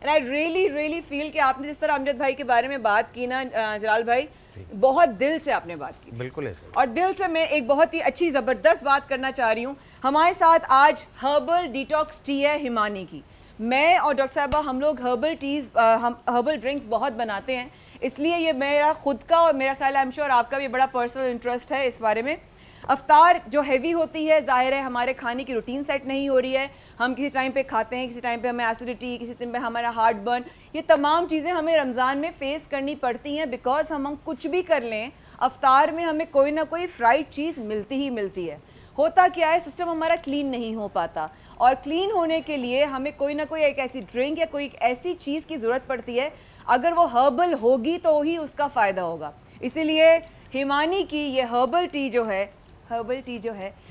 And I really feel کہ آپ نے جس طرح امجد بھائی کے بارے میں بات کی نا جلال بھائی, بہت دل سے آپ نے بات کی. بالکل ہے. اور دل سے میں ایک بہت ہی اچھی زبردست بات کرنا چاہ رہی ہوں. ہمارے ساتھ آج ہربل ڈیٹاکس ٹی ہے ہمانی کی. میں اور ڈاکٹر صاحبہ ہم لوگ ہربل ڈرنکس بہت بناتے ہیں, اس لیے یہ میرا خود کا اور میرا خیال ہے I'm sure آپ کا بھی بڑا پرسنل انٹرسٹ ہے اس بارے میں. افطار جو ہیوی ہوتی ہے, ظاہر ہے ہمارے کھانے کی روٹین سیٹ نہیں ہو رہی ہے, ہم کسی ٹائم پہ کھاتے ہیں, کسی ٹائم پہ ہمیں ایسیڈیٹی, کسی ٹائم پہ ہمارا ہارٹ برن, یہ تمام چیزیں ہمیں رمضان میں فیس کرنی پڑتی ہیں بیکاز ہم کچھ بھی کر لیں افطار میں ہمیں کوئی نہ کوئی فرائڈ چیز ملتی ہی ملتی ہے. ہوتا کیا ہے, سسٹم ہمارا کلین نہیں ہو پاتا, اور کلین ہونے کے لیے ہمیں کوئی نہ کوئی ایک ایسی ڈرنک یا کوئی ایسی چیز کی ضرورت پڑتی ہے, اگر وہ ہربل ہوگی تو ہی اس کا فائدہ ہوگا. اسی لیے ہمانی کی یہ ہربل ٹی جو ہے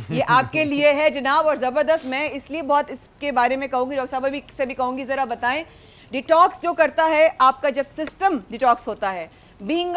یہ آپ کے لیے ہے جناب, اور زبردست. میں اس لیے بہت اس کے بارے میں کہوں گی, ڈاکٹر صاحبہ بھی سے بھی کہوں گی, ذرا بتائیں ڈیٹاکس جو کرتا ہے آپ کا, جب سسٹم ڈیٹاکس ہوتا ہے, بینگ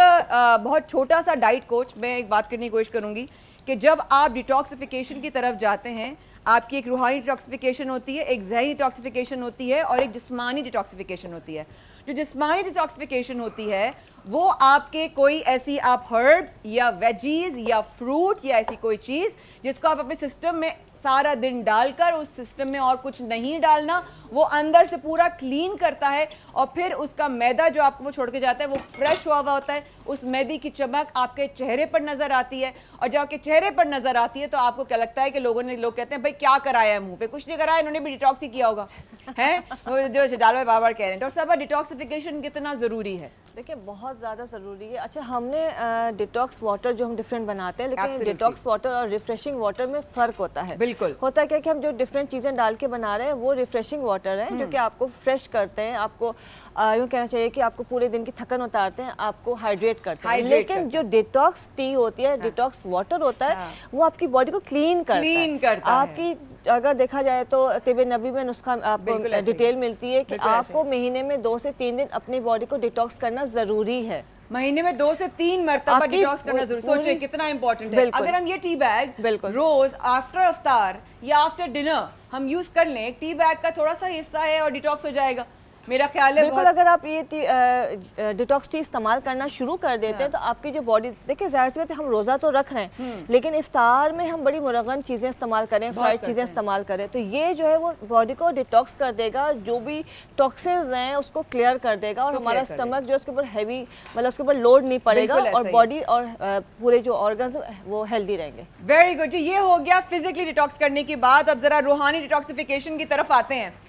بہت چھوٹا سا ڈائٹ کوچ, میں ایک بات کرنے کی کوشش کروں گی کہ جب آپ ڈیٹاکسیفیکیشن کی طرف جاتے ہیں, آپ کی ایک روحانی ڈیٹاکسیفیکیشن ہوتی ہے, ایک ذہنی ڈیٹاکسیفیکیشن ہوتی ہے, اور ایک جسمانی ڈیٹاکسیفیکیشن ہوتی ہے. جو جسمانی ڈیٹاکسیفیکیشن ہوتی ہے وہ آپ کے کوئی ایسی آپ ہربس یا ویجیز یا فروٹ یا ایسی کوئی چیز جس کو آپ اپنے سسٹم میں سارا دن ڈال کر, اس سسٹم میں اور کچھ نہیں ڈالنا, وہ اندر سے پورا کلین کرتا ہے, اور پھر اس کا میدا جو آپ کو وہ چھوڑ کے جاتا ہے وہ فریش ہوا ہوتا ہے. اس میدے کی چمک آپ کے چہرے پر نظر آتی ہے, اور جب آپ کے چہرے پر نظر آتی ہے تو آپ کو کیا لگتا ہے کہ لوگ کہتے ہیں بھائی کیا کرایا ہے منہ پہ, کچھ نہیں کرایا, انہوں نے بھی ڈیٹاکس ہی کیا ہوگا ہے, جو ڈال بھائی بار کہہ رہے ہیں. ڈاکٹر صاحبہ ڈیٹاکسیفیکیشن کتنا ضروری ہے؟ دیکھیں بہت زیادہ ضروری ہے. اچھا, ہم نے ڈیٹاکس واٹر جو ہم ڈفرینٹ بناتے ہیں, لیکن ڈیٹاکس واٹر اور ریفریشنگ واٹر میں فرق ہوتا ہے. بالکل ہوتا کیا کہ ہم جو ڈفرینٹ چیزیں ڈال کے بنا رہے ہیں وہ ریفریشنگ واٹر ہیں, جو کہ آپ کو فریش کرتے ہیں, آپ کو یوں کہنا چاہیے کہ آپ کو پورے دن کی تھکن اتارتے ہیں, آپ کو ہائیڈریٹ کرتے ہیں. لیکن جو ڈیٹاکس ٹی ہوتی ہے, ڈیٹاکس واٹر ہوتا ہے, وہ آپ کی باڈی کو کلین کرتا ہے. آپ کی اگر دیکھا جائے تو طب نبوی میں نسخہ آپ کو ڈیٹیل ملتی ہے کہ آپ کو مہینے میں 2 سے 3 دن اپنی باڈی کو ڈیٹاکس کرنا ضروری ہے. مہینے میں 2 سے 3 مرتبہ ڈیٹاکس کرنا ضروری. سوچیں کتنا امپورٹنٹ ہے. اگر ہم یہ ٹی بیگ روز آفٹر افطار یا آفٹر ڈنر ہم یوز کر لیں, ٹی بیگ کا تھوڑا سا حصہ ہے اور ڈیٹاکس ہو جائے گا, میرا خیال ہے. بالکل, اگر آپ یہ ڈیٹاکس ٹی استعمال کرنا شروع کر دیتے ہیں تو آپ کی جو باڈی, دیکھیں ظاہر سی بات ہے ہم روزہ تو رکھ رہے ہیں, لیکن افطار میں ہم بڑی مرغن چیزیں استعمال کریں, فرائڈ چیزیں استعمال کریں, تو یہ جو ہے وہ باڈی کو ڈیٹاکس کر دے گا, جو بھی ٹاکسنز ہیں اس کو کلیئر کر دے گا, اور ہمارا اسٹمک جو اس کے اوپر ہیوی, مطلب اس کے اوپر لوڈ نہیں پڑے گا, اور باڈی اور پورے جو آرگنز وہ ہیلدی رہیں گے. ویری گڈ جی, یہ ہو گیا فزیکلی ڈیٹاکس کرنے کی بات. اب ذرا روحانی ڈیٹاکسیفیکیشن کی طرف آتے ہیں.